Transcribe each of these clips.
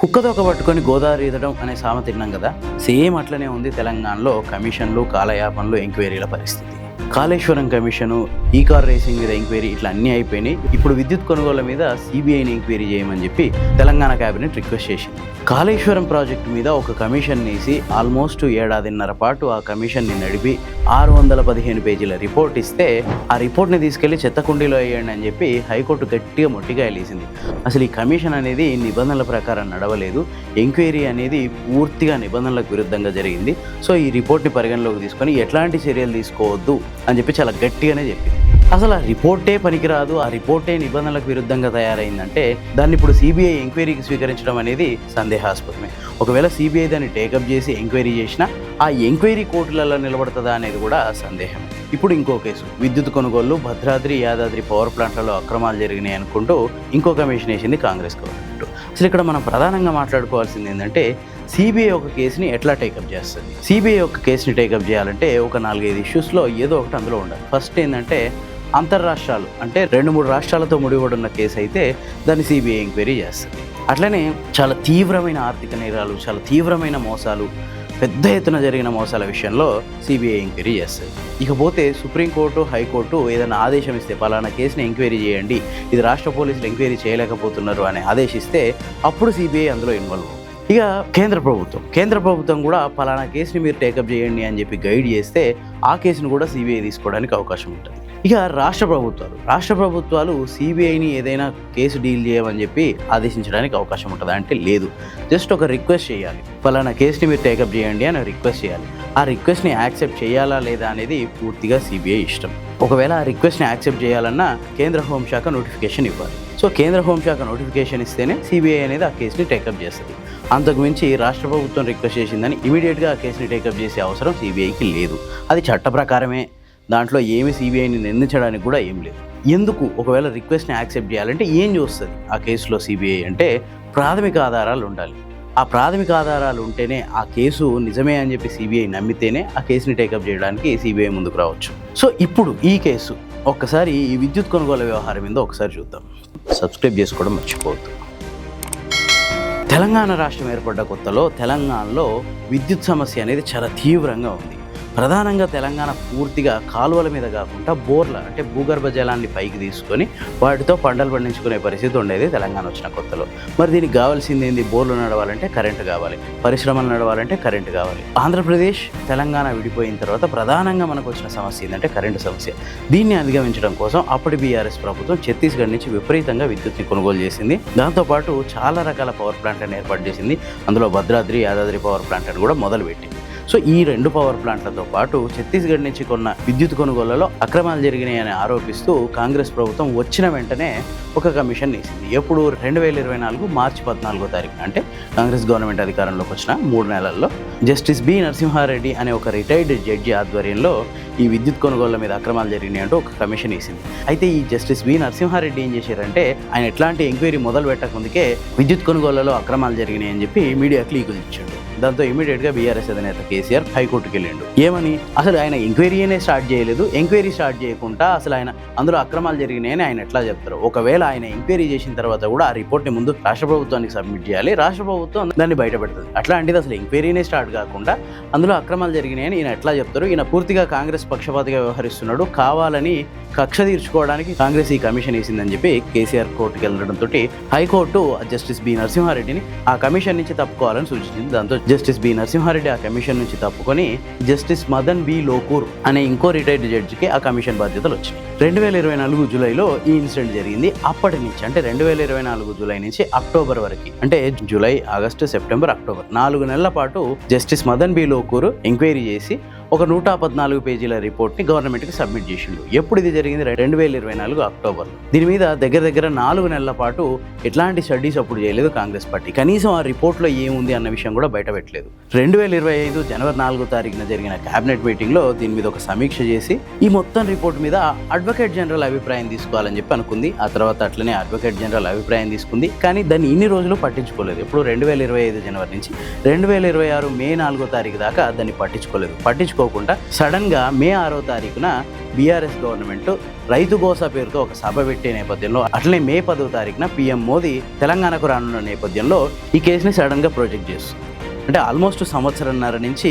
కుక్కతోక పట్టుకొని గోదావరి ఈదడం అనే సామెత విన్నాం కదా. సేమ్ అట్లనే ఉంది తెలంగాణలో కమిషన్లు, కాలయాపనలు, ఎంక్వైరీల పరిస్థితి. కాళేశ్వరం కమిషను, ఈ కార్ రేసింగ్ మీద ఎంక్వైరీ ఇట్లా అన్నీ అయిపోయినాయి. ఇప్పుడు విద్యుత్ కొనుగోళ్ల మీద సిబిఐని ఎంక్వైరీ చేయమని చెప్పి తెలంగాణ కేబినెట్ రిక్వెస్ట్ చేసింది. కాళేశ్వరం ప్రాజెక్టు మీద ఒక కమిషన్ వేసి ఆల్మోస్ట్ ఏడాదిన్నర పాటు ఆ కమిషన్ని నడిపి 615 పేజీల రిపోర్ట్ ఇస్తే ఆ రిపోర్ట్ని తీసుకెళ్లి చెత్తకుండీలో వేయండి అని చెప్పి హైకోర్టు గట్టిగా మొట్టికాయలేసింది. అసలు ఈ కమిషన్ అనేది నిబంధనల ప్రకారం నడవలేదు, ఎంక్వైరీ అనేది పూర్తిగా నిబంధనలకు విరుద్ధంగా జరిగింది. సో ఈ రిపోర్ట్ని పరిగణలోకి తీసుకొని ఎట్లాంటి చర్యలు తీసుకోవద్దు అని చెప్పి చాలా గట్టిగానే చెప్పింది. అసలు ఆ రిపోర్టే పనికిరాదు, ఆ రిపోర్టే నిబంధనలకు విరుద్ధంగా తయారైందంటే దాన్ని ఇప్పుడు సిబిఐ ఎంక్వైరీకి స్వీకరించడం అనేది సందేహాస్పదమే. ఒకవేళ సిబిఐ దాన్ని టేకప్ చేసి ఎంక్వైరీ చేసినా ఆ ఎంక్వైరీ కోర్టులలో నిలబడుతుందా అనేది కూడా సందేహం. ఇప్పుడు ఇంకో కేసు, విద్యుత్ కొనుగోళ్లు భద్రాద్రి, యాదాద్రి పవర్ ప్లాంట్లలో అక్రమాలు జరిగినాయి అనుకుంటూ ఇంకో కమిషన్ వేసింది కాంగ్రెస్ గవర్నమెంట్. అసలు ఇక్కడ మనం ప్రధానంగా మాట్లాడుకోవాల్సింది ఏంటంటే సిబిఐ ఒక కేసుని ఎట్లా టేకప్ చేస్తుంది. సిబిఐ ఒక కేసుని టేకప్ చేయాలంటే ఒక 4-5 ఇష్యూస్లో ఏదో ఒకటి అందులో ఉండాలి. ఫస్ట్ ఏంటంటే అంతర్రాష్ట్రాలు, అంటే 2-3 రాష్ట్రాలతో ముడిపడి ఉన్న కేసు అయితే దాన్ని సిబిఐ ఎంక్వైరీ చేస్తుంది. అట్లనే చాలా తీవ్రమైన ఆర్థిక నేరాలు, చాలా తీవ్రమైన మోసాలు, పెద్ద ఎత్తున జరిగిన మోసాల విషయంలో సిబిఐ ఎంక్వైరీ చేస్తుంది. ఇకపోతే సుప్రీంకోర్టు, హైకోర్టు ఏదైనా ఆదేశం ఇస్తే పలానా కేసుని ఎంక్వైరీ చేయండి, ఇది రాష్ట్ర పోలీసులు ఎంక్వైరీ చేయలేకపోతున్నారు అని ఆదేశిస్తే అప్పుడు సిబిఐ అందులో ఇన్వాల్వ్. ఇక కేంద్ర ప్రభుత్వం కూడా పలానా కేసుని మీరు టేకప్ చేయండి అని చెప్పి గైడ్ చేస్తే ఆ కేసును కూడా సిబిఐ తీసుకోవడానికి అవకాశం ఉంటుంది. ఇక రాష్ట్ర ప్రభుత్వాలు సిబిఐని ఏదైనా కేసు డీల్ చేయమని చెప్పి ఆదేశించడానికి అవకాశం ఉంటుంది అంటే లేదు. జస్ట్ ఒక రిక్వెస్ట్ చేయాలి, పలానా కేసుని మీరు టేకప్ చేయండి అని రిక్వెస్ట్ చేయాలి. ఆ రిక్వెస్ట్ని యాక్సెప్ట్ చేయాలా లేదా అనేది పూర్తిగా సిబిఐ ఇష్టం. ఒకవేళ ఆ రిక్వెస్ట్ని యాక్సెప్ట్ చేయాలన్నా కేంద్ర హోంశాఖ నోటిఫికేషన్ ఇవ్వాలి. సో కేంద్ర హోంశాఖ నోటిఫికేషన్ ఇస్తేనే సిబిఐ అనేది ఆ కేసుని టేకప్ చేస్తుంది. అంతకు మించి రాష్ట్ర ప్రభుత్వం రిక్వెస్ట్ చేసిందని ఇమీడియట్గా ఆ కేసుని టేకప్ చేసే అవసరం సిబిఐకి లేదు. అది చట్ట ప్రకారమే, దాంట్లో ఏమి సిబిఐని నిందించడానికి కూడా ఏం లేదు. ఎందుకు ఒకవేళ రిక్వెస్ట్ని యాక్సెప్ట్ చేయాలంటే ఏం చూస్తుంది ఆ కేసులో సిబిఐ అంటే ప్రాథమిక ఆధారాలు ఉండాలి. ఆ ప్రాథమిక ఆధారాలు ఉంటేనే ఆ కేసు నిజమే అని చెప్పి సిబిఐ నమ్మితేనే ఆ కేసుని టేకప్ చేయడానికి సిబిఐ ముందుకు రావచ్చు. సో ఇప్పుడు ఈ కేసు ఒక్కసారి ఈ విద్యుత్ కొనుగోలు వ్యవహారం మీద ఒకసారి చూద్దాం. సబ్స్క్రైబ్ చేసుకోవడం మర్చిపోవద్దు. తెలంగాణ రాష్ట్రం ఏర్పడ్డ కొత్తలో తెలంగాణలో విద్యుత్ సమస్య అనేది చాలా తీవ్రంగా ఉంది. ప్రధానంగా తెలంగాణ పూర్తిగా కాలువల మీద కాకుండా బోర్ల, అంటే భూగర్భ జలాన్ని పైకి తీసుకొని వాటితో పంటలు పండించుకునే పరిస్థితి ఉండేది తెలంగాణ వచ్చిన కొత్తలో. మరి దీనికి కావాల్సింది ఏంది? బోర్లు నడవాలంటే కరెంటు కావాలి, పరిశ్రమలు నడవాలంటే కరెంటు కావాలి. ఆంధ్రప్రదేశ్, తెలంగాణ విడిపోయిన తర్వాత ప్రధానంగా మనకు వచ్చిన సమస్య ఏంటంటే కరెంటు సమస్య. దీన్ని అధిగమించడం కోసం అప్పటి బీఆర్ఎస్ ప్రభుత్వం ఛత్తీస్గఢ్ నుంచి విపరీతంగా విద్యుత్ని కొనుగోలు చేసింది. దాంతోపాటు చాలా రకాల పవర్ ప్లాంట్లను ఏర్పాటు చేసింది. అందులో భద్రాద్రి, యాదాద్రి పవర్ ప్లాంట్ అని కూడా మొదలుపెట్టింది. సో ఈ 2 పవర్ ప్లాంట్లతో పాటు ఛత్తీస్గఢ్ నుంచి కొన్న విద్యుత్ కొనుగోళ్లలో అక్రమాలు జరిగినాయని ఆరోపిస్తూ కాంగ్రెస్ ప్రభుత్వం వచ్చిన వెంటనే ఒక కమిషన్ వేసింది. ఎప్పుడు 2024 మార్చి 14వ తారీఖున, అంటే కాంగ్రెస్ గవర్నమెంట్ అధికారంలోకి వచ్చిన 3 నెలల్లో జస్టిస్ బి నరసింహారెడ్డి అనే ఒక రిటైర్డ్ జడ్జి ఆధ్వర్యంలో ఈ విద్యుత్ కొనుగోళ్ల మీద అక్రమాలు జరిగినాయి అంటూ ఒక కమిషన్ వేసింది. అయితే ఈ జస్టిస్ బి నరసింహారెడ్డి ఏం చేశారంటే ఆయన ఎట్లాంటి ఎంక్వైరీ మొదలు పెట్టక ముందుకే విద్యుత్ కొనుగోళ్లలో అక్రమాలు జరిగినాయి అని చెప్పి మీడియాకి లీకులు ఇచ్చాడు. దాంతో ఇమీడియట్గా బీఆర్ఎస్ అధినేత కేసీఆర్ హైకోర్టుకి వెళ్ళిండు. ఏమని? అసలు ఆయన ఎంక్వైరీనే స్టార్ట్ చేయలేదు, ఎంక్వైరీ స్టార్ట్ చేయకుండా అసలు ఆయన అందులో అక్రమాలు జరిగినాయని ఆయన ఎట్లా చెప్తారు? ఒకవేళ ఆయన ఎంక్వైరీ చేసిన తర్వాత కూడా ఆ రిపోర్ట్ని ముందు రాష్ట్ర ప్రభుత్వానికి సబ్మిట్ చేయాలి, రాష్ట్ర ప్రభుత్వం దాన్ని బయటపెడుతుంది. అట్లాంటిది అసలు ఎంక్వైరీనే స్టార్ట్ కాకుండా అందులో అక్రమాలు జరిగినాయని ఈయన ఎట్లా చెప్తారు? ఈయన పూర్తిగా కాంగ్రెస్ పక్షపాతిగా వ్యవహరిస్తున్నాడు, కావాలని కక్ష తీర్చుకోవడానికి కాంగ్రెస్ ఈ కమిషన్ వేసిందని చెప్పి కేసీఆర్ కోర్టుకి వెళ్ళడంతో హైకోర్టు జస్టిస్ బి నరసింహారెడ్డిని ఆ కమిషన్ నుంచి తప్పుకోవాలని సూచించింది. దాంతో జస్టిస్ బి నరసింహారెడ్డి ఆ కమిషన్ నుంచి తప్పుకొని జస్టిస్ మదన్ బి లోకూర్ అనే ఇంకో రిటైర్డ్ జడ్జికి ఆ కమిషన్ బాధ్యతలు వచ్చినాయి. 2024 జూలైలో ఈ ఇన్సిడెంట్ జరిగింది. అప్పటి నుంచి, అంటే 2024 జూలై నుంచి అక్టోబర్ వరకు, అంటే జూలై, ఆగస్టు, సెప్టెంబర్, అక్టోబర్ 4 నెలల పాటు Justice Madan B Lokur enquiry చేసి ఒక 114 పేజీల రిపోర్ట్ని గవర్నమెంట్కి సబ్మిట్ చేసిండు. ఎప్పుడు ఇది జరిగింది? 2024 అక్టోబర్. దీని మీద దగ్గర 4 నెలల పాటు ఎట్లాంటి స్టడీస్ అప్పుడు చేయలేదు కాంగ్రెస్ పార్టీ. కనీసం ఆ రిపోర్ట్లో ఏముంది అన్న విషయం కూడా బయట పెట్టలేదు. 2025 జనవరి 4వ తారీఖున జరిగిన క్యాబినెట్ మీటింగ్లో దీని మీద ఒక సమీక్ష చేసి ఈ మొత్తం రిపోర్ట్ మీద అడ్వకేట్ జనరల్ అభిప్రాయం తీసుకోవాలని చెప్పి అనుకుంది. ఆ తర్వాత అట్లనే అడ్వకేట్ జనరల్ అభిప్రాయం తీసుకుంది. కానీ దాన్ని ఇన్ని రోజులు పట్టించుకోలేదు. ఇప్పుడు 2025 జనవరి నుంచి 2026 మే 4వ తారీఖు దాకా దాన్ని పట్టించుకోలేదు. పట్టించుకోకుండా సడన్గా మే 6వ తారీఖున బీఆర్ఎస్ గవర్నమెంట్ రైతు గోసా పేరుతో ఒక సభ పెట్టే నేపథ్యంలో, అట్లనే మే 10వ తారీఖున పీఎం మోదీ తెలంగాణకు రానున్న నేపథ్యంలో ఈ కేసుని సడన్గా ప్రొజెక్ట్ చేస్తుంది. అంటే ఆల్మోస్ట్ సంవత్సరంన్నర నుంచి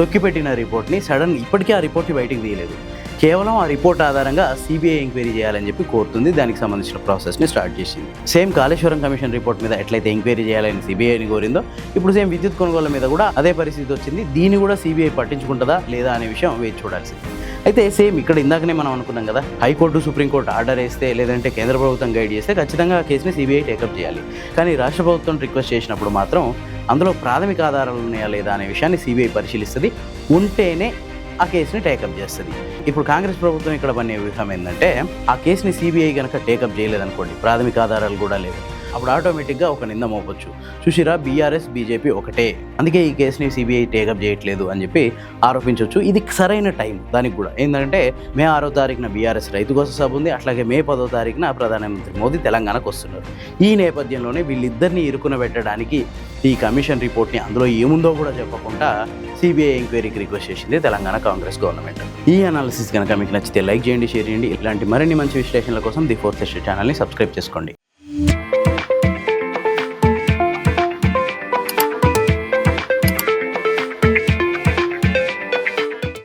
తొక్కిపెట్టిన రిపోర్ట్ని ఇప్పటికీ ఆ రిపోర్ట్ని బయటికి తీయలేదు. కేవలం ఆ రిపోర్ట్ ఆధారంగా సిబిఐ ఎంక్వైరీ చేయాలని చెప్పి కోరుతుంది. దానికి సంబంధించిన ప్రాసెస్ని స్టార్ట్ చేసింది. సేమ్ కాళేశ్వరం కమిషన్ రిపోర్ట్ మీద ఎట్లయితే ఎంక్వైరీ చేయాలని సిబిఐని కోరిందో, ఇప్పుడు సేమ్ విద్యుత్ కొనుగోళ్ల మీద కూడా అదే పరిస్థితి వచ్చింది. దీన్ని కూడా సిబిఐ పట్టించుకుంటుందా లేదా అనే విషయం వేచి చూడాల్సింది. అయితే సేమ్ ఇక్కడ ఇందాకనే మనం అనుకున్నాం కదా, హైకోర్టు సుప్రీంకోర్టు ఆర్డర్ వేస్తే లేదంటే కేంద్ర ప్రభుత్వం గైడ్ చేస్తే ఖచ్చితంగా ఆ కేసుని సిబిఐ టేకప్ చేయాలి. కానీ రాష్ట్ర ప్రభుత్వం రిక్వెస్ట్ చేసినప్పుడు మాత్రం అందులో ప్రాథమిక ఆధారాలు ఉన్నాయా లేదా అనే విషయాన్ని సిబిఐ పరిశీలిస్తుంది. ఉంటేనే ఆ కేసుని టేకప్ చేస్తుంది. ఇప్పుడు కాంగ్రెస్ ప్రభుత్వం ఇక్కడ పన్నే వ్యూహం ఏంటంటే, ఆ కేసుని సిబిఐ కనుక టేకప్ చేయలేదనుకోండి, ప్రాథమిక ఆధారాలు కూడా లేవు, అప్పుడు ఆటోమేటిక్గా ఒక నింద మోపొచ్చు. చూసిరా, బీఆర్ఎస్ బీజేపీ ఒకటే, అందుకే ఈ కేసుని సిబిఐ టేకప్ చేయట్లేదు అని చెప్పి ఆరోపించవచ్చు. ఇది సరైన టైం దానికి కూడా. ఏంటంటే మే 6వ తారీఖున బీఆర్ఎస్ రైతు కోసం సభ ఉంది. అట్లాగే మే 10వ తారీఖున ప్రధానమంత్రి మోదీ తెలంగాణకు వస్తున్నారు. ఈ నేపథ్యంలోనే వీళ్ళిద్దరిని ఇరుకున పెట్టడానికి ఈ కమిషన్ రిపోర్ట్ని అందులో ఏముందో కూడా చెప్పకుండా సిబిఐ ఎంక్వైరీకి రిక్వెస్ట్ చేసింది తెలంగాణ కాంగ్రెస్ గవర్నమెంట్. ఈ అనాలిసిస్ కనుక మీకు నచ్చితే లైక్ చేయండి, షేర్ చేయండి. ఇలాంటి మరిన్ని మంచి విశ్లేషణల కోసం ది ఫోర్త్ ఎస్టేట్ ఛానల్ని సబ్స్క్రైబ్ చేసుకోండి.